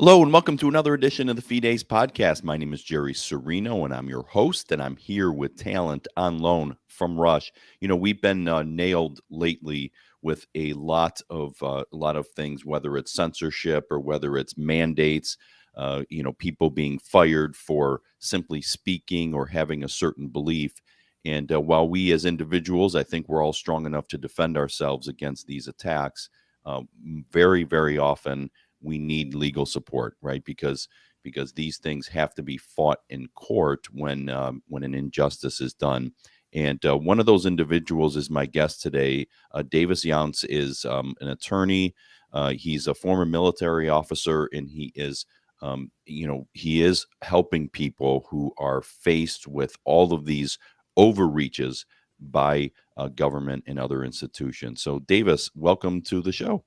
Hello and welcome to another edition of the Fides podcast. My name is Jerry Serino and I'm your host, and I'm here with talent on loan from Rush. We've been nailed lately with a lot of things, whether it's censorship or whether it's mandates. People being fired for simply speaking or having a certain belief. And while we as individuals, I think we're all strong enough to defend ourselves against these attacks, very, very often we need legal support, right? Because these things have to be fought in court when an injustice is done. And one of those individuals is my guest today. Davis Younts is an attorney. He's a former military officer, and he is helping people who are faced with all of these overreaches by government and other institutions. So, Davis, welcome to the show.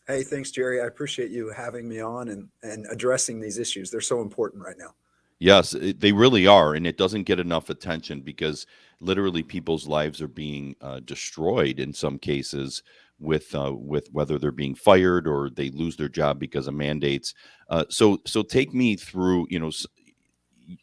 Hey, thanks, Jerry. I appreciate you having me on and addressing these issues. They're so important right now. Yes, they really are, and it doesn't get enough attention because literally people's lives are being destroyed in some cases with whether they're being fired or they lose their job because of mandates. So take me through.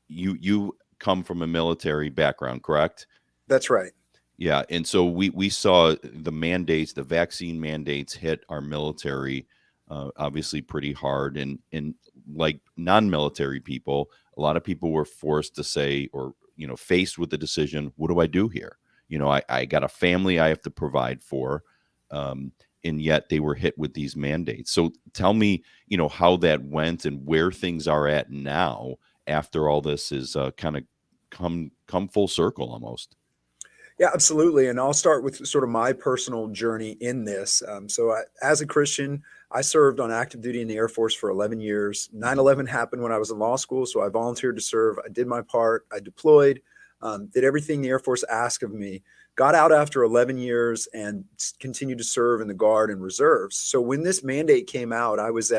You come from a military background, correct? That's right. Yeah, and so we saw the mandates, the vaccine mandates hit our military obviously pretty hard, and like non-military people, a lot of people were forced to say, or faced with the decision, what do I do here? I got a family I have to provide for, and yet they were hit with these mandates. So tell me, how that went and where things are at now after all this is kind of come full circle almost. Yeah, absolutely. And I'll start with sort of my personal journey in this. As a Christian, I served on active duty in the Air Force for 11 years. 9/11 happened when I was in law school, so I volunteered to serve. I did my part. I deployed, did everything the Air Force asked of me. Got out after 11 years and continued to serve in the Guard and Reserves. So when this mandate came out, I was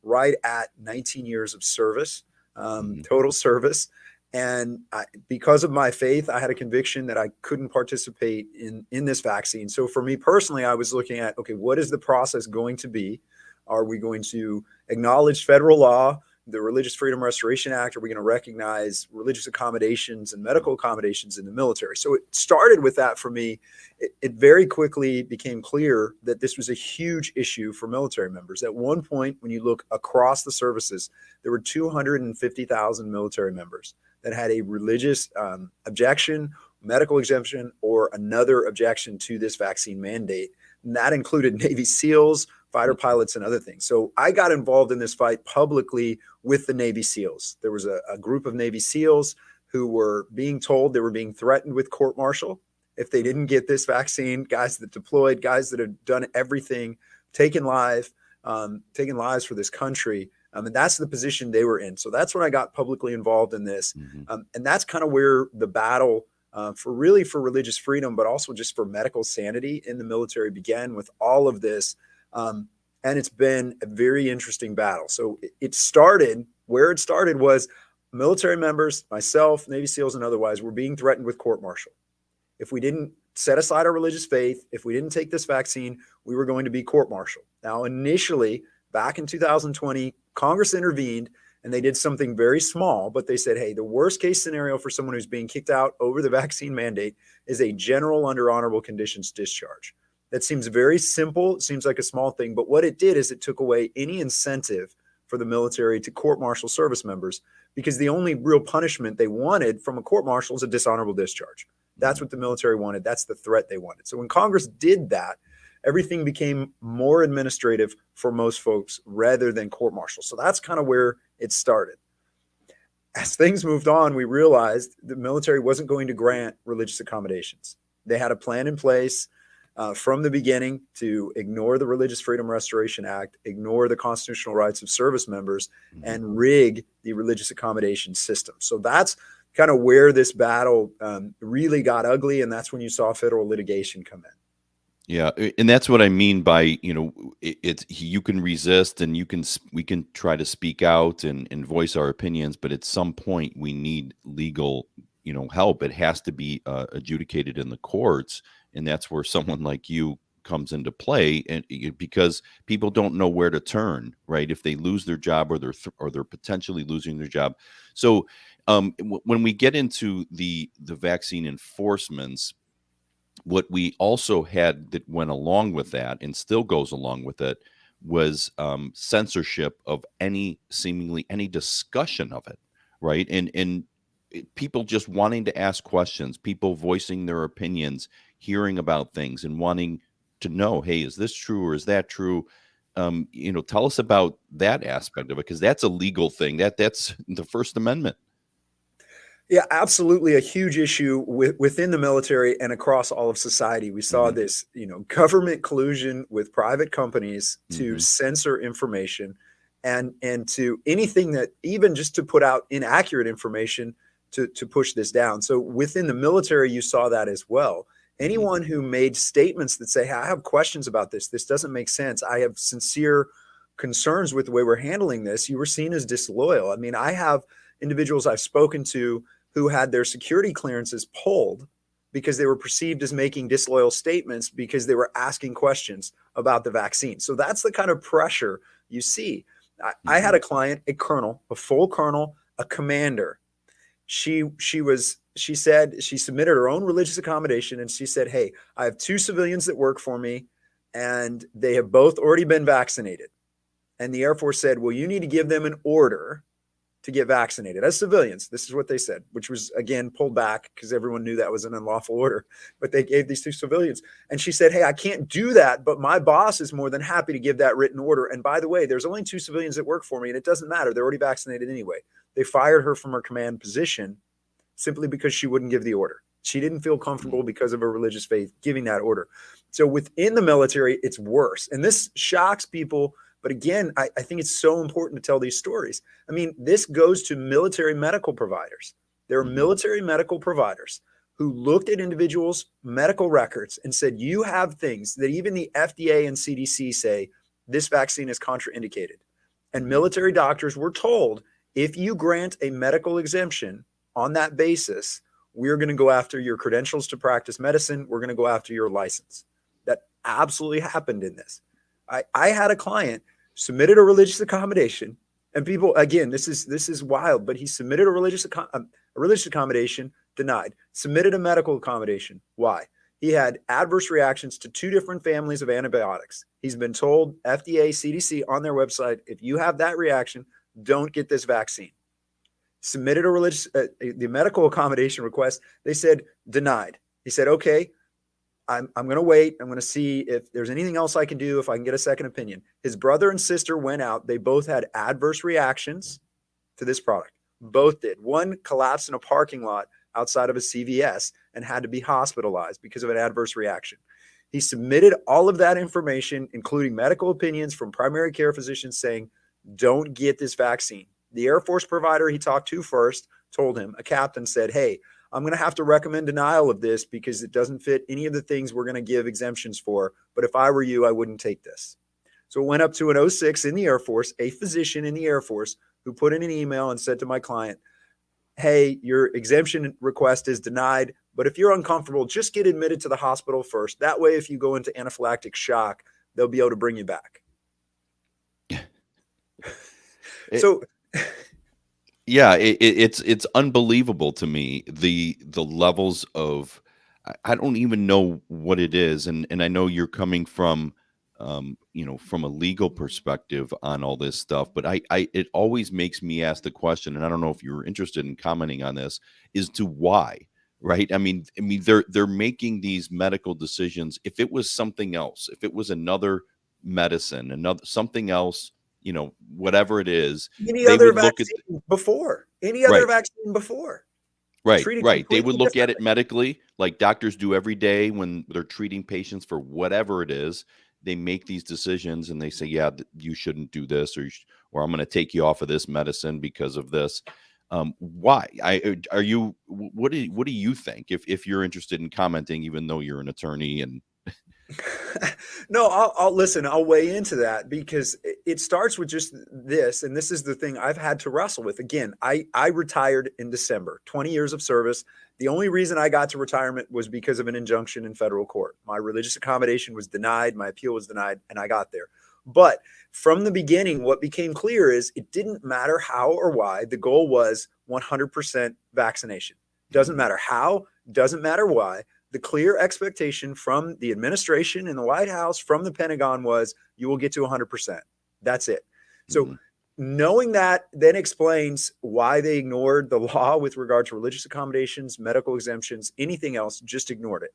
right at 19 years of service, Mhm. total service. And because of my faith, I had a conviction that I couldn't participate in this vaccine. So for me personally, I was looking at, okay, what is the process going to be? Are we going to acknowledge federal law, the Religious Freedom Restoration Act? Are we going to recognize religious accommodations and medical accommodations in the military? So it started with that for me. It very quickly became clear that this was a huge issue for military members. At one point, when you look across the services, there were 250,000 military members that had a religious objection, medical exemption, or another objection to this vaccine mandate. And that included Navy SEALs, fighter pilots, and other things. So I got involved in this fight publicly with the Navy SEALs. There was a group of Navy SEALs who were being told they were being threatened with court-martial if they didn't get this vaccine, guys that deployed, guys that have done everything, taken lives for this country. And that's the position they were in. So that's when I got publicly involved in this. Mhm. And that's kind of where the battle for religious freedom, but also just for medical sanity in the military began with all of this. And it's been a very interesting battle. So where it started was military members, myself, Navy SEALs, and otherwise were being threatened with court-martial. If we didn't set aside our religious faith, if we didn't take this vaccine, we were going to be court-martialed. Now, initially, back in 2020, Congress intervened and they did something very small, but they said, hey, the worst case scenario for someone who's being kicked out over the vaccine mandate is a general under honorable conditions discharge. That seems very simple. It seems like a small thing, but what it did is it took away any incentive for the military to court-martial service members, because the only real punishment they wanted from a court-martial is a dishonorable discharge. That's what the military wanted. That's the threat they wanted. So when Congress did that, everything became more administrative for most folks rather than court-martial. So that's kind of where it started. As things moved on, we realized the military wasn't going to grant religious accommodations. They had a plan in place from the beginning to ignore the Religious Freedom Restoration Act, ignore the constitutional rights of service members, and rig the religious accommodation system. So that's kind of where this battle really got ugly, and that's when you saw federal litigation come in. Yeah, and that's what I mean by, it's you can resist and we can try to speak out and voice our opinions, but at some point we need legal, help. It has to be adjudicated in the courts, and that's where someone like you comes into play, and because people don't know where to turn, right? If they lose their job, or they're potentially losing their job. So when we get into the vaccine enforcements, what we also had that went along with that and still goes along with it was censorship of seemingly any discussion of it, right? And people just wanting to ask questions, people voicing their opinions, hearing about things and wanting to know, hey, is this true or is that true? Tell us about that aspect of it, because that's a legal thing. That's the First Amendment. Yeah, absolutely. A huge issue within the military and across all of society. We saw Hmm. this, government collusion with private companies to Hmm. censor information and to anything that even just to put out inaccurate information to push this down. So within the military, you saw that as well. Hmm. Anyone who made statements that say, hey, I have questions about this, this doesn't make sense, I have sincere concerns with the way we're handling this, you were seen as disloyal. I mean, I have individuals I've spoken to who had their security clearances pulled because they were perceived as making disloyal statements because they were asking questions about the vaccine. So that's the kind of pressure you see. I had Hmm. a client, a colonel, a full colonel, a commander. She said she submitted her own religious accommodation and she said, hey, I have 2 civilians that work for me and they have both already been vaccinated. And the Air Force said, well, you need to give them an order to get vaccinated as civilians. This is what they said, which was again pulled back because everyone knew that was an unlawful order. But they gave these 2 civilians. And she said, hey, I can't do that, but my boss is more than happy to give that written order. And by the way, there's only 2 civilians that work for me, and it doesn't matter. They're already vaccinated anyway. They fired her from her command position simply because she wouldn't give the order. She didn't feel comfortable because of her religious faith giving that order. So within the military, it's worse. And this shocks people. But again, I think it's so important to tell these stories. I mean, this goes to military medical providers. There are Hmm. military medical providers who looked at individuals' medical records and said, you have things that even the FDA and CDC say this vaccine is contraindicated. And Hmm. military doctors were told, if you grant a medical exemption on that basis, we're going to go after your credentials to practice medicine. We're going to go after your license. That absolutely happened in this. I had a client submitted a religious accommodation, and people, again, this is wild, but he submitted a religious accommodation, denied. Submitted a medical accommodation. Why? He had adverse reactions to 2 different families of antibiotics. He's been told, FDA, CDC on their website, if you have that reaction, don't get this vaccine. Submitted the medical accommodation request. They said denied. He said, okay, I'm going to wait. I'm going to see if there's anything else I can do, if I can get a second opinion. His brother and sister went out. They both had adverse reactions to this product. Both did. One collapsed in a parking lot outside of a CVS and had to be hospitalized because of an adverse reaction. He submitted all of that information, including medical opinions from primary care physicians saying, don't get this vaccine. The Air Force provider he talked to first told him, a captain said, hey, I'm going to have to recommend denial of this because it doesn't fit any of the things we're going to give exemptions for. But if I were you, I wouldn't take this. So it went up to an 06 in the Air Force, a physician in the Air Force who put in an email and said to my client, hey, your exemption request is denied. But if you're uncomfortable, just get admitted to the hospital first. That way, if you go into anaphylactic shock, they'll be able to bring you back. It, So yeah, it's unbelievable to me, the levels of, I don't even know what it is, and I know you're coming from from a legal perspective on all this stuff, but I it always makes me ask the question, and I don't know if you're interested in commenting on this, is to why, right? I mean they're making these medical decisions. If it was something else, if it was another medicine, another something else, whatever it is, any they other would look at. vaccine before, Right, right, treating right. They would completely look at it differently. medically, like doctors do every day when they're treating patients for whatever it is. They make these decisions and they say, "Yeah, you shouldn't do this, or I'm going to take you off of this medicine because of this." Why? Are you? What do you think? If you're interested in commenting, even though you're an attorney and No, I'll listen. I'll weigh into that because it starts with just this, and this is the thing I've had to wrestle with. Again, I retired in December, 20 years of service. The only reason I got to retirement was because of an injunction in federal court. My religious accommodation was denied, my appeal was denied, and I got there. But from the beginning, what became clear is it didn't matter how or why. The goal was 100% vaccination. Doesn't matter how, doesn't matter why. The clear expectation from the administration in the White House, from the Pentagon, was you will get to 100%. That's it. So Mm-hmm. knowing that then explains why they ignored the law with regard to religious accommodations, medical exemptions, anything else, just ignored it.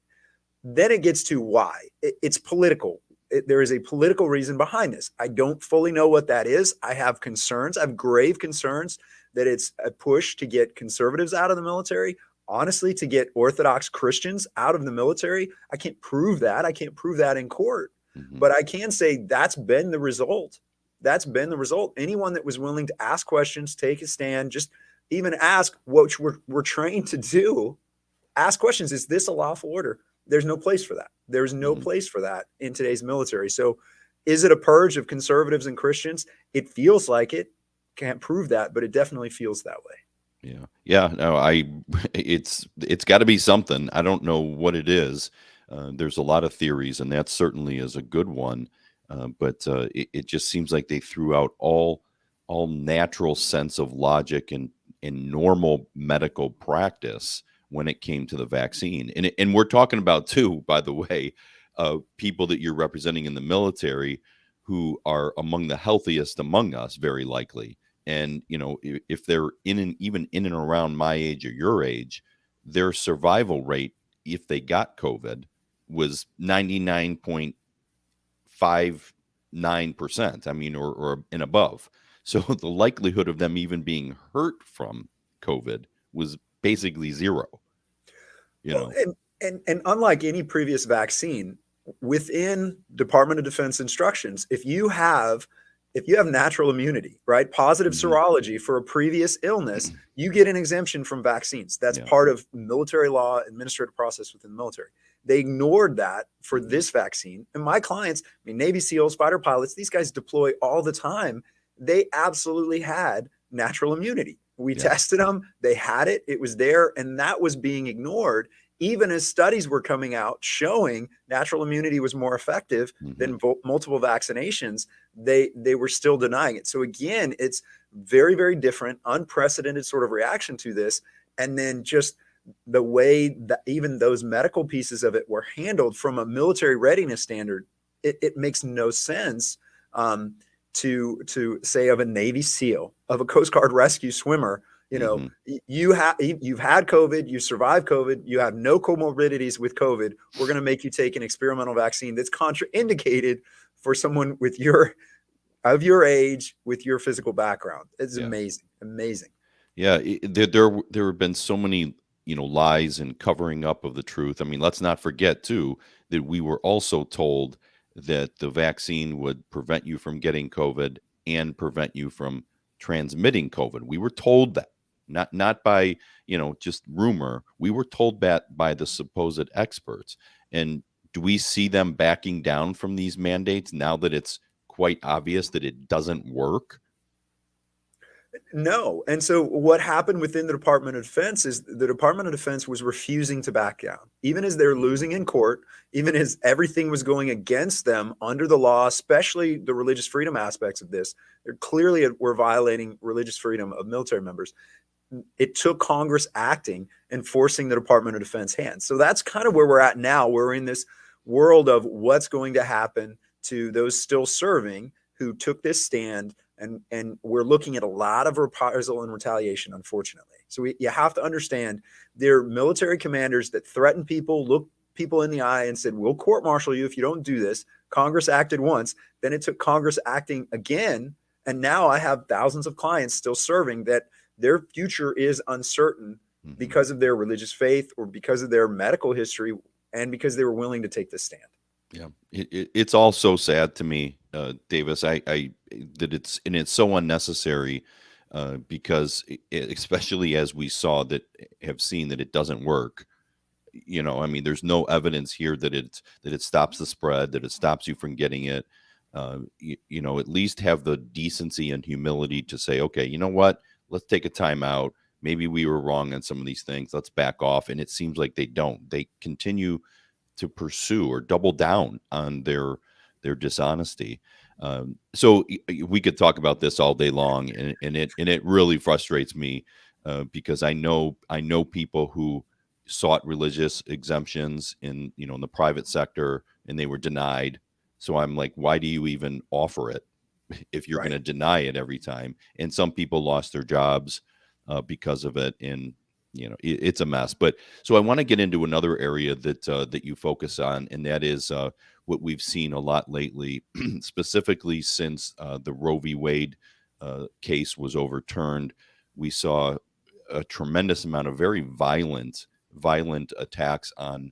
Then it gets to why. It's political. There is a political reason behind this. I don't fully know what that is. I have concerns. I have grave concerns that it's a push to get conservatives out of the military. Honestly, to get Orthodox Christians out of the military. I can't prove that. I can't prove that in court. Mm-hmm. But I can say that's been the result. That's been the result. Anyone that was willing to ask questions, take a stand, just even ask what we're trained to do, ask questions. Is this a lawful order? There's no place for that. There's no Mm-hmm. place for that in today's military. So is it a purge of conservatives and Christians? It feels like it. Can't prove that, but it definitely feels that way. Yeah. Yeah. No, it's got to be something. I don't know what it is. There's a lot of theories, and that certainly is a good one. But it just seems like they threw out all natural sense of logic and normal medical practice when it came to the vaccine. And we're talking about too, by the way, people that you're representing in the military who are among the healthiest among us, very likely. And if they're even in and around my age or your age, their survival rate, if they got COVID, was 99.59%. I mean, or and above. So the likelihood of them even being hurt from COVID was basically zero. You Well, know. and unlike any previous vaccine, within Department of Defense instructions, if you have natural immunity, right, positive Mhm. serology for a previous illness, you get an exemption from vaccines. That's Yeah. part of military law, administrative process within the military. They ignored that for Mhm. this vaccine. And my clients, I mean, Navy SEALs, fighter pilots, these guys deploy all the time. They absolutely had natural immunity. We Yeah. tested them, they had it, it was there, and that was being ignored. Even as studies were coming out showing natural immunity was more effective Mhm. than multiple vaccinations, they were still denying it. So again, it's very, very different, unprecedented sort of reaction to this. And then just the way that even those medical pieces of it were handled from a military readiness standard, it makes no sense to say of a Navy SEAL, of a Coast Guard rescue swimmer, Mhm. you've had COVID, you survived COVID, you have no comorbidities with COVID. We're going to make you take an experimental vaccine that's contraindicated for someone with your age, with your physical background. It's Yeah. amazing, amazing. Yeah, there have been so many, lies and covering up of the truth. I mean, let's not forget too that we were also told that the vaccine would prevent you from getting COVID and prevent you from transmitting COVID. We were told that, not by, just rumor. We were told that by the supposed experts. And do we see them backing down from these mandates now that it's quite obvious that it doesn't work? No. And so what happened within the Department of Defense is the Department of Defense was refusing to back down, even as they're Mhm. losing in court, even as everything was going against them under the law, especially the religious freedom aspects of this. They're clearly were violating religious freedom of military members. It took Congress acting and forcing the Department of Defense hands. So that's kind of where we're at now. We're in this world of what's going to happen to those still serving who took this stand, and we're looking at a lot of reprisal and retaliation, unfortunately. So you have to understand they're military commanders that threaten people, look people in the eye and said, we'll court martial you if you don't do this. Congress acted once, then it took Congress acting again. And now I have thousands of clients still serving that their future is uncertain Mhm. because of their religious faith or because of their medical history and because they were willing to take this stand. Yeah, it's all so sad to me, Davis. I that it's so unnecessary, because especially as we saw that have seen that it doesn't work. I mean, there's no evidence here that it stops the spread, that it stops you from getting it. At least have the decency and humility to say, okay, you know what? Let's take a time out. Maybe we were wrong on some of these things. Let's back off. And it seems like they don't. They continue to pursue or double down on their dishonesty. So we could talk about this all day long, and it really frustrates me because I know people who sought religious exemptions in the private sector, and they were denied. So I'm like, why do you even offer it if you're going Right. to deny it every time? And some people lost their jobs because of it, and it's a mess. But so I want to get into another area that you focus on, and that is what we've seen a lot lately, specifically since the Roe v. Wade case was overturned. We saw a tremendous amount of very violent attacks on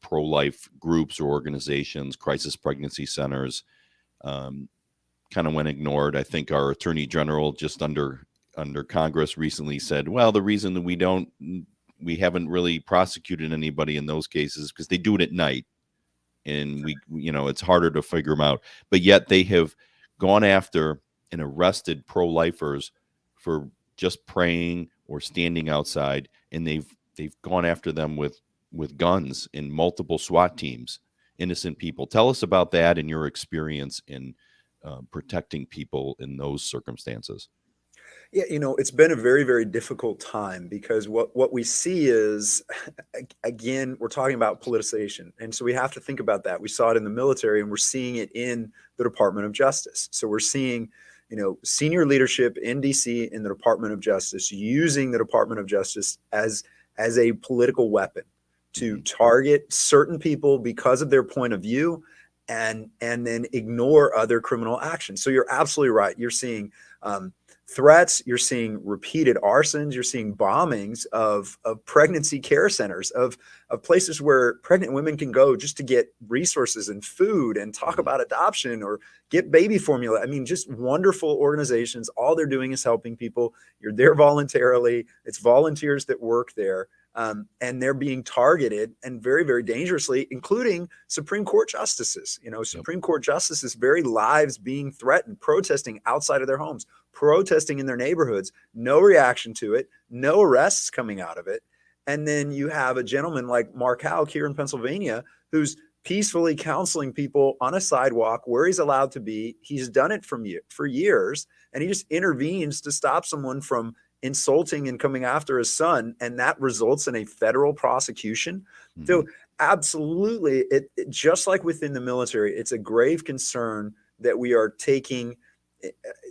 pro-life groups or organizations, crisis pregnancy centers. Um, Kind of went ignored. I think our attorney general just under Congress recently said, well, the reason that we haven't really prosecuted anybody in those cases because they do it at night, and it's harder to figure them out. But yet they have gone after and arrested pro-lifers for just praying or standing outside, and they've gone after them with guns in multiple SWAT teams, innocent people. Tell us about that and your experience in protecting people in those circumstances. Yeah, it's been a very, very difficult time because what we see is, again, we're talking about politicization. And so we have to think about that. We saw it in the military and we're seeing it in the Department of Justice. So we're seeing, senior leadership in DC in the Department of Justice using the Department of Justice as a political weapon to Mhm. target certain people because of their point of view and then ignore other criminal actions. So you're absolutely right. You're seeing threats, you're seeing repeated arsons, you're seeing bombings of pregnancy care centers, of places where pregnant women can go just to get resources and food and talk Mhm. about adoption or get baby formula. I mean, just wonderful organizations. All they're doing is helping people. You're there voluntarily. It's volunteers that work there. And they're being targeted and very, very dangerously, including Supreme Court justices. Yep. Supreme Court justices' very lives being threatened, protesting outside of their homes, protesting in their neighborhoods, no reaction to it, no arrests coming out of it. And then you have a gentleman like Mark Houck here in Pennsylvania who's peacefully counseling people on a sidewalk where he's allowed to be. He's done it for years, and he just intervenes to stop someone from insulting and coming after his son, and that results in a federal prosecution. So Mhm. absolutely, just like within the military, it's a grave concern that we are taking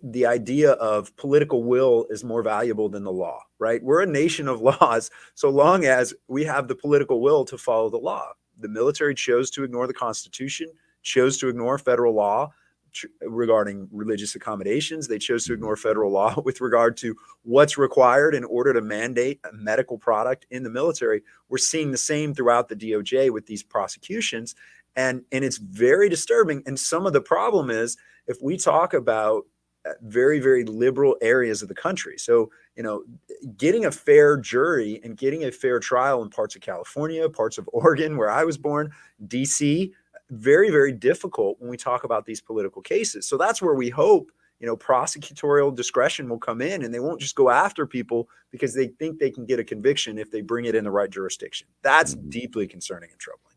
the idea of political will is more valuable than the law, right? We're a nation of laws so long as we have the political will to follow the law. The military chose to ignore the Constitution, chose to ignore federal law regarding religious accommodations. They chose to Mhm. ignore federal law with regard to what's required in order to mandate a medical product in the military. We're seeing the same throughout the DOJ with these prosecutions. And it's very disturbing. And some of the problem is if we talk about very, very liberal areas of the country. So, getting a fair jury and getting a fair trial in parts of California, parts of Oregon, where I was born, DC, very, very difficult when we talk about these political cases. So that's where we hope, prosecutorial discretion will come in and they won't just go after people because they think they can get a conviction if they bring it in the right jurisdiction. That's Mhm. deeply concerning and troubling.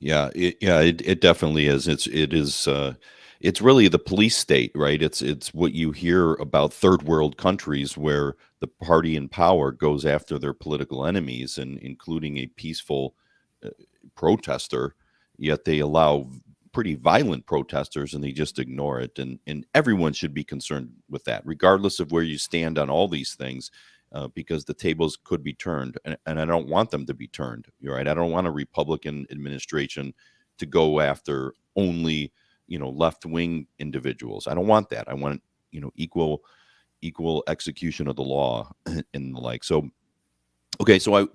It definitely is. It's really the police state, right? It's what you hear about third world countries where the party in power goes after their political enemies, and including a peaceful uh, protester, yet they allow pretty violent protesters and they just ignore it. And everyone should be concerned with that, regardless of where you stand on all these things, because the tables could be turned, and I don't want them to be turned. You're right. I don't want a Republican administration to go after only left wing individuals. I don't want that. I want equal execution of the law and the like. So okay, so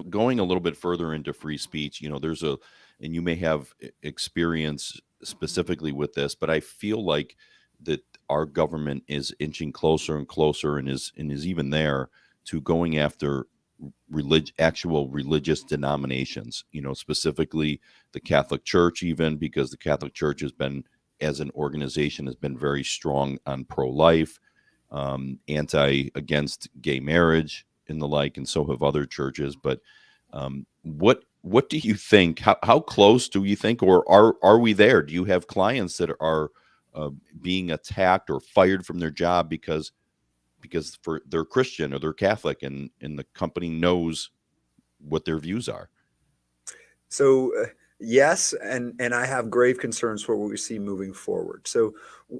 going a little bit further into free speech, there's and you may have experience specifically with this, but I feel like that our government is inching closer and closer, and is even there to going after actual religious denominations, specifically the Catholic Church, even because the Catholic Church has been, as an organization, has been very strong on pro-life, against gay marriage and the like, and so have other churches. But what do you think? How close do you think, or are we there? Do you have clients that are being attacked or fired from their job because they're Christian or they're Catholic, and the company knows what their views are? So yes, and I have grave concerns for what we see moving forward. So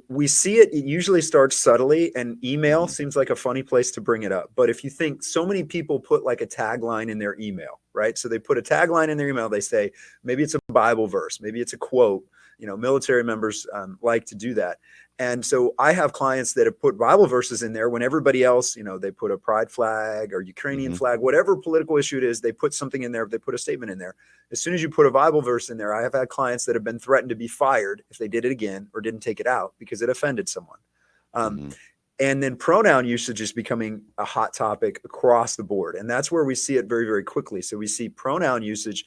we see it usually starts subtly, and email Mm-hmm. seems like a funny place to bring it up. But if you think, so many people put like a tagline in their email, right? So they put a tagline in their email. They say, maybe it's a Bible verse, maybe it's a quote. Military members like to do that. And so I have clients that have put Bible verses in there when everybody else, they put a pride flag or Ukrainian Mm-hmm. flag, whatever political issue it is, they put something in there. They put a statement in there. As soon as you put a Bible verse in there, I have had clients that have been threatened to be fired if they did it again or didn't take it out because it offended someone. Mm-hmm. And then pronoun usage is becoming a hot topic across the board. And that's where we see it very, very quickly. So we see pronoun usage,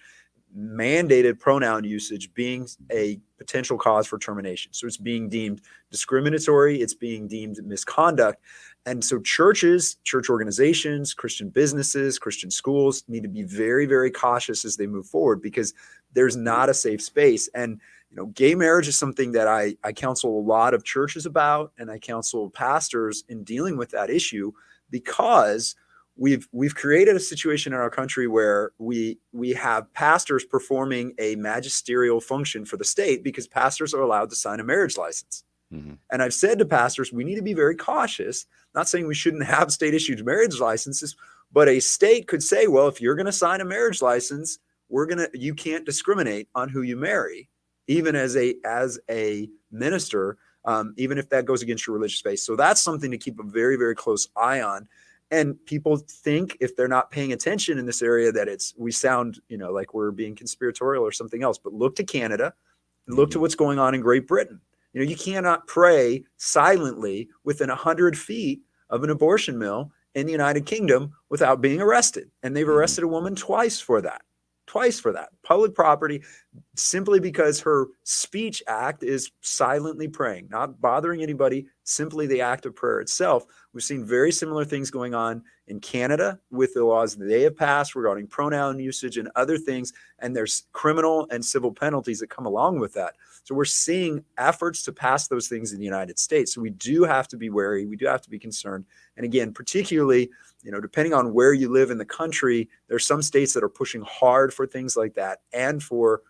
mandated pronoun usage, being a potential cause for termination. So it's being deemed discriminatory, it's being deemed misconduct. And so churches, church organizations, Christian businesses, Christian schools need to be very, very cautious as they move forward, because there's not a safe space. And gay marriage is something that I counsel a lot of churches about, and I counsel pastors in dealing with that issue, because we've created a situation in our country where we have pastors performing a magisterial function for the state because pastors are allowed to sign a marriage license. Mm-hmm. And I've said to pastors, we need to be very cautious, not saying we shouldn't have state issued marriage licenses, but a state could say, well, if you're going to sign a marriage license, you can't discriminate on who you marry, even as a minister, even if that goes against your religious faith. So that's something to keep a very, very close eye on. And people think, if they're not paying attention in this area, that we sound, like we're being conspiratorial or something else. But look to Canada, and look to what's going on in Great Britain. You cannot pray silently within 100 feet of an abortion mill in the United Kingdom without being arrested. And they've arrested a woman twice for that. Public property, simply because her speech act is silently praying, not bothering anybody, simply the act of prayer itself. We've seen very similar things going on in Canada with the laws that they have passed regarding pronoun usage and other things, and there's criminal and civil penalties that come along with that. So we're seeing efforts to pass those things in the United States. So we do have to be wary. We do have to be concerned. And again, particularly, depending on where you live in the country, there's some states that are pushing hard for things like that, and for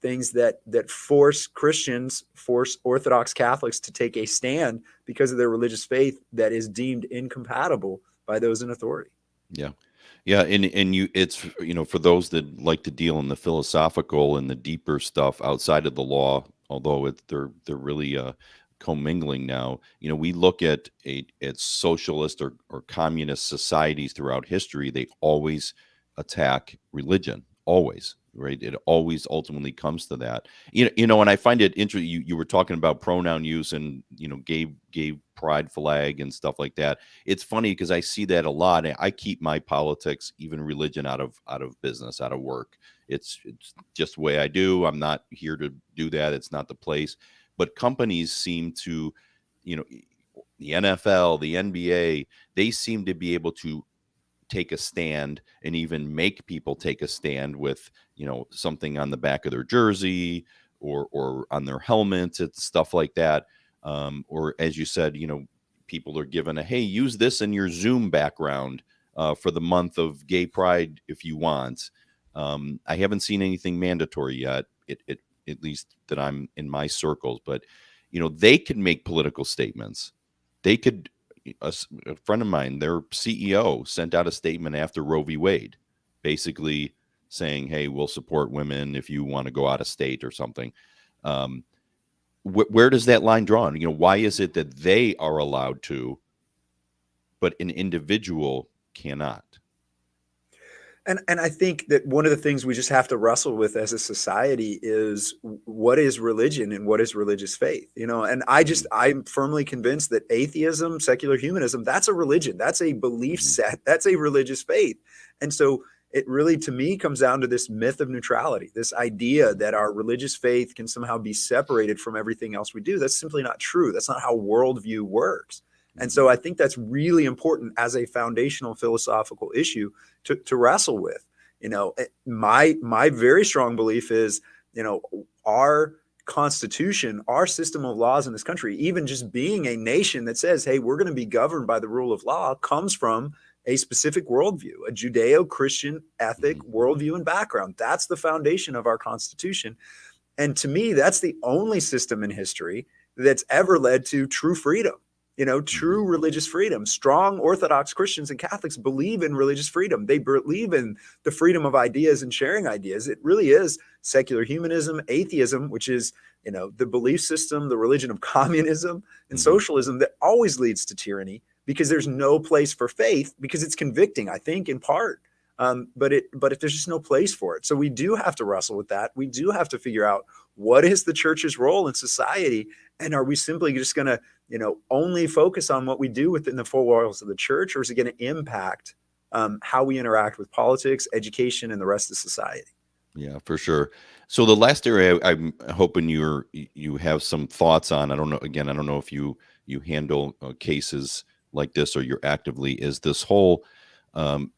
things that force Christians, force Orthodox Catholics to take a stand because of their religious faith that is deemed incompatible by those in authority. Yeah. Yeah. And it's, for those that like to deal in the philosophical and the deeper stuff outside of the law, although they're really commingling now, we look at socialist or communist societies throughout history. They always attack religion, always, right? It always ultimately comes to that. And I find it interesting. You were talking about pronoun use and, gay pride flag and stuff like that. It's funny because I see that a lot. I keep my politics, even religion, out of business, out of work. It's just the way I do. I'm not here to do that. It's not the place. But companies seem to, the NFL, the NBA, they seem to be able to take a stand and even make people take a stand with, something on the back of their jersey or on their helmets and stuff like that. Or as you said, people are given hey, use this in your Zoom background for the month of gay pride if you want. I haven't seen anything mandatory yet, at least that I'm in my circles, but they could make political statements. They could. A friend of mine, their CEO, sent out a statement after Roe v. Wade, basically saying, "Hey, we'll support women if you want to go out of state or something." Where does that line draw? Why is it that they are allowed to, but an individual cannot? And I think that one of the things we just have to wrestle with as a society is, what is religion and what is religious faith? And I'm firmly convinced that atheism, secular humanism, that's a religion. That's a belief set. That's a religious faith. And so it really, to me, comes down to this myth of neutrality, this idea that our religious faith can somehow be separated from everything else we do. That's simply not true. That's not how worldview works. And so I think that's really important as a foundational philosophical issue to wrestle with. My very strong belief is, our Constitution, our system of laws in this country, even just being a nation that says, hey, we're going to be governed by the rule of law, comes from a specific worldview, a Judeo-Christian ethic worldview and background. That's the foundation of our Constitution. And to me, that's the only system in history that's ever led to true freedom, true religious freedom. Strong Orthodox Christians and Catholics believe in religious freedom. They believe in the freedom of ideas and sharing ideas. It really is secular humanism, atheism, which is, the belief system, the religion of communism and socialism that always leads to tyranny, because there's no place for faith, because it's convicting, I think, in part. But if there's just no place for it. So we do have to wrestle with that. We do have to figure out, what is the church's role in society? And are we simply just going to, only focus on what we do within the four walls of the church, or is it going to impact how we interact with politics, education, and the rest of society? Yeah, for sure. So the last area I'm hoping you have some thoughts on. I don't know. Again, I don't know if you handle cases like this, or you're actively, is this whole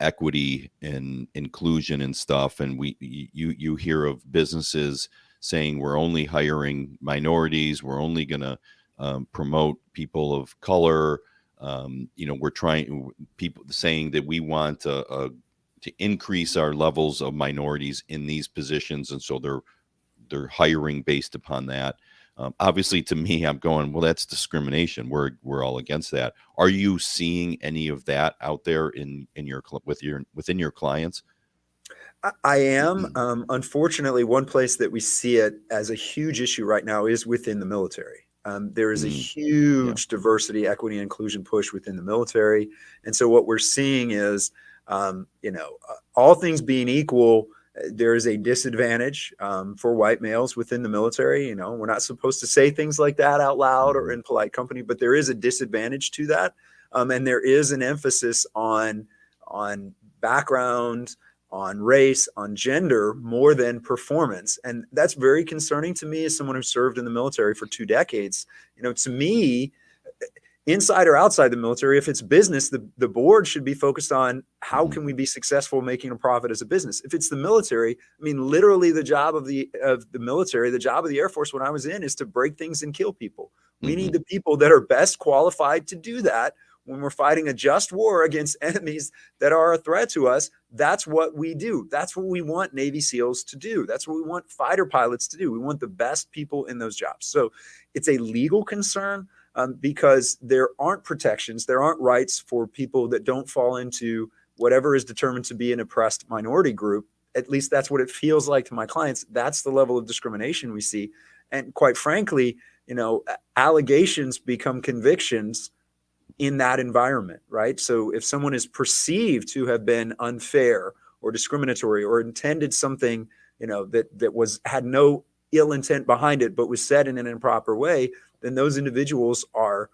equity and inclusion and stuff. And you hear of businesses saying we're only hiring minorities, we're only going to promote people of color. We're trying, people saying that we want to increase our levels of minorities in these positions, and so they're hiring based upon that. Obviously, to me, I'm going, well, that's discrimination. We're all against that. Are you seeing any of that out there within your clients? I am. Unfortunately, one place that we see it as a huge issue right now is within the military. There is a huge diversity, equity, and inclusion push within the military. And so what we're seeing is, all things being equal, there is a disadvantage for white males within the military. We're not supposed to say things like that out loud or in polite company, but there is a disadvantage to that. And there is an emphasis on background, on race, on gender, more than performance. And that's very concerning to me as someone who served in the military for 2 decades. To me, inside or outside the military, if it's business, the board should be focused on how can we be successful making a profit as a business. If it's the military, I mean, literally the job of the military, the job of the Air Force when I was in, is to break things and kill people. We need the people that are best qualified to do that when we're fighting a just war against enemies that are a threat to us. That's what we do. That's what we want Navy SEALs to do. That's what we want fighter pilots to do. We want the best people in those jobs. So it's a legal concern. Because there aren't protections, there aren't rights for people that don't fall into whatever is determined to be an oppressed minority group. At least that's what it feels like to my clients. That's the level of discrimination we see. And quite frankly, allegations become convictions in that environment, right? So if someone is perceived to have been unfair or discriminatory or intended something, that had no ill intent behind it, but was said in an improper way, then those individuals are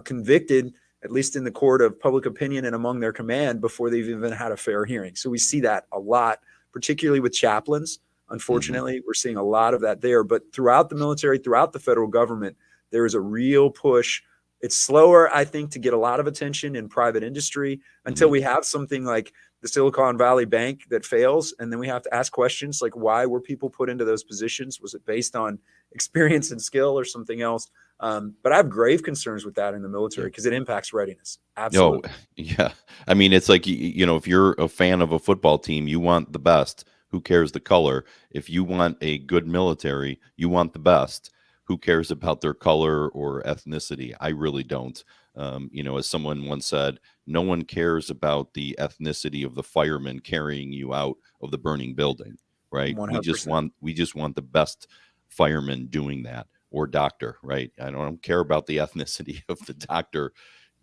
convicted, at least in the court of public opinion and among their command, before they've even had a fair hearing. So we see that a lot, particularly with chaplains. Unfortunately, we're seeing a lot of that there. But throughout the military, throughout the federal government, there is a real push. It's slower, I think, to get a lot of attention in private industry until we have something like the Silicon Valley Bank that fails. And then we have to ask questions like, why were people put into those positions? Was it based on experience and skill or something else? But I have grave concerns with that in the military because it impacts readiness. Absolutely. No, yeah. I mean, it's like, if you're a fan of a football team, you want the best. Who cares the color? If you want a good military, you want the best. Who cares about their color or ethnicity? I really don't. As someone once said, no one cares about the ethnicity of the fireman carrying you out of the burning building, right? 100%. We just want the best fireman doing that, or doctor, right? I don't care about the ethnicity of the doctor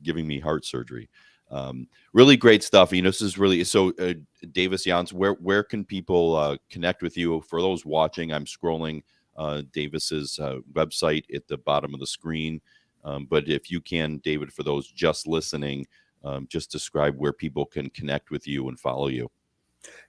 giving me heart surgery. Really great stuff. This is really so. Davis Younts, where can people connect with you? For those watching, I'm scrolling Davis's website at the bottom of the screen. But if you can, David, for those just listening, just describe where people can connect with you and follow you.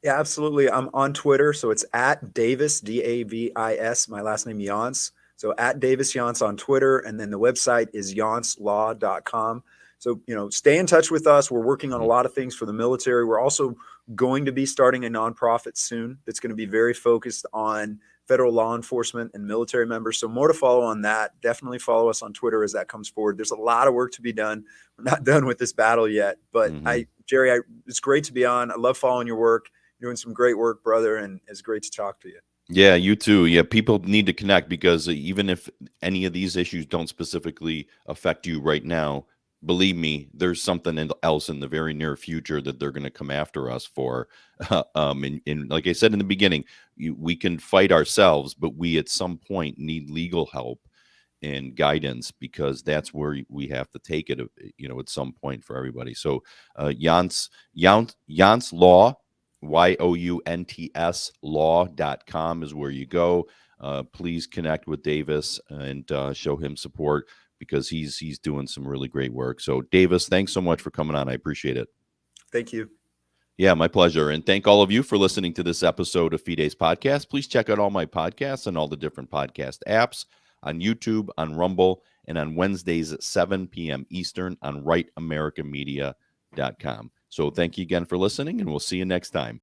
Yeah, absolutely. I'm on Twitter, so it's at Davis, Davis. My last name Younts. So at Davis Younts on Twitter, and then the website is yontslaw.com. So stay in touch with us. We're working on a Mhm. lot of things for the military. We're also going to be starting a nonprofit soon that's going to be very focused on federal law enforcement and military members. So more to follow on that. Definitely follow us on Twitter as that comes forward. There's a lot of work to be done. We're not done with this battle yet, but Mhm. Jerry, it's great to be on. I love following your work. You're doing some great work, brother, and it's great to talk to you. Yeah, you too. Yeah, people need to connect because even if any of these issues don't specifically affect you right now, believe me, there's something else in the very near future that they're going to come after us for. And like I said in the beginning, we can fight ourselves, but we at some point need legal help and guidance because that's where we have to take it, at some point for everybody. So, Younts Law, YOUNTS law.com is where you go. Please connect with Davis and show him support because he's doing some really great work. So, Davis, thanks so much for coming on. I appreciate it. Thank you. Yeah, my pleasure. And thank all of you for listening to this episode of Fides Podcast. Please check out all my podcasts and all the different podcast apps on YouTube, on Rumble, and on Wednesdays at 7 p.m. Eastern on rightamericamedia.com. So thank you again for listening, and we'll see you next time.